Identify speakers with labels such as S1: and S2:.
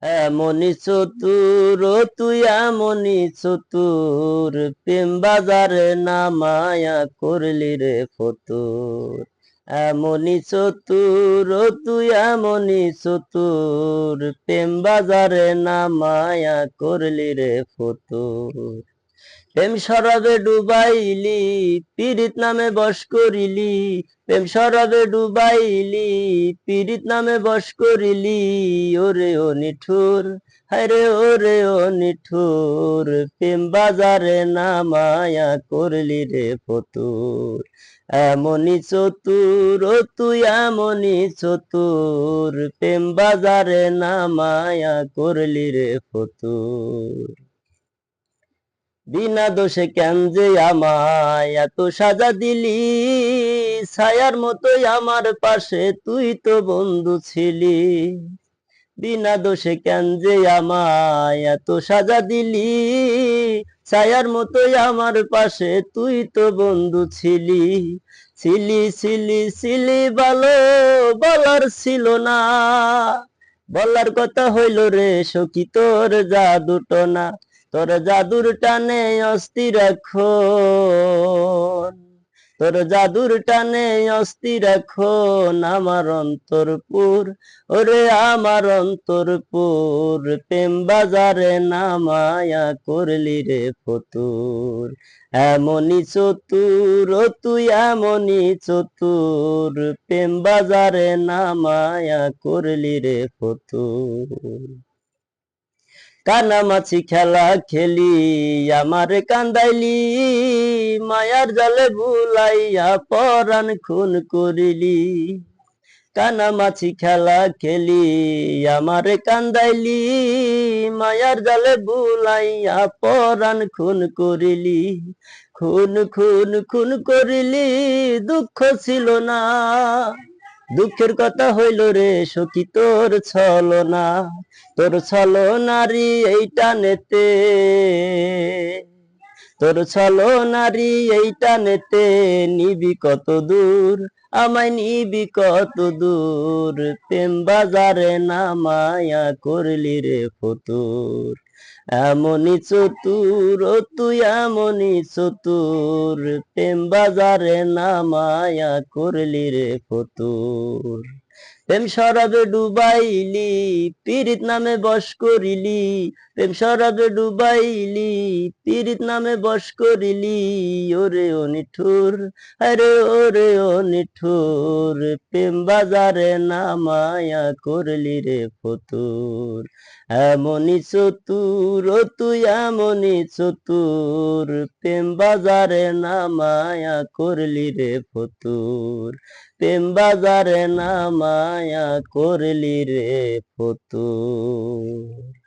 S1: এমনি চতুর তুই এমনি চতুর, প্রেম বাজারে নামায়া করলি রে ফতুর। এমনি চতুর তুই এমনি চতুর, প্রেম বাজারে নামায়া করলি রে ফতুর। প্রেম শরাবে ডুবাইলি, পীড়িত নামে বশ করিলি। প্রেম শরাবে ডুবাইলি, পীড়িত নামে বশ করিলি। ওরে ও নিঠুর, হায়রে ওরে ও নিঠুর, প্রেম বাজারে নামায়া করলি রে ফতুর। এমনি চতুর ও তুই এমনি চতুর, প্রেম বাজারে নামায়া করলি রে ফতুর। বিনা দোষে কেন যে আমায় এত সাজা দিলি, ছায়ার মতোই আমার পাশে তুই তো বন্ধু ছিলি। বিনা দোষে কেন যে আমায় এত সাজা দিলি, ছায়ার মতোই আমার পাশে তুই তো বন্ধু ছিলি। ছিলি ছিলি ছিলি ভালো, বলার ছিল না। বলার কথা হইল রে সখী তোর জাদু টনা, তোর জাদুর টানে অস্থির এখন। তোর জাদুর টানে অস্থির এখন আমার অন্তরপুর। ওরে আমার অন্তরপুর, প্রেম বাজারে নামায়া করলি রে ফতুর। এমনি চতুর ও তুই এমনি চতুর, প্রেম বাজারে নামায়া করলি রে ফতুর। কানামাছি খেলা খেলি আমার কান্দাইলি, মায়ার জালে ভুলাইয়া পরাণ খুন করিলি। কানামাছি খেলা খেলি আমার কান্দাইলি, মায়ার জালে ভুলাইয়া পরাণ খুন করিলি। খুন খুন খুন করিলি, দুঃখ ছিল না। দুঃখের কথা হইল রে সখী তোর ছলনা, তোর ছলনারি এই টানেতে। তোর ছলনারি এই টানেতে নিবি কত দূর, আমায় নিবি কত দূর, প্রেম বাজারে নামায়া করলি রে ফতুর। এমনি চতুর ও তুই এমনি চতুর, প্রেম বাজারে নামায়া করলি রে ফতুর। প্রেম শরাবে ডুবাইলি, পীড়িত নামে বশ করিলি। প্রেম শরাবে ডুবাইলি, পীড়িত নামে বশ করিলি। ওরে ও নিঠুর, আরে ওরে ও নিঠুর, প্রেম বাজারে নামায়া করলি রে ফতুর। এমনি চতুর ও তুই এমনি চতুর, প্রেম বাজারে নামায়া করলি রে ফতুর। প্রেম বাজারে নামায়া করলি রে ফতুর।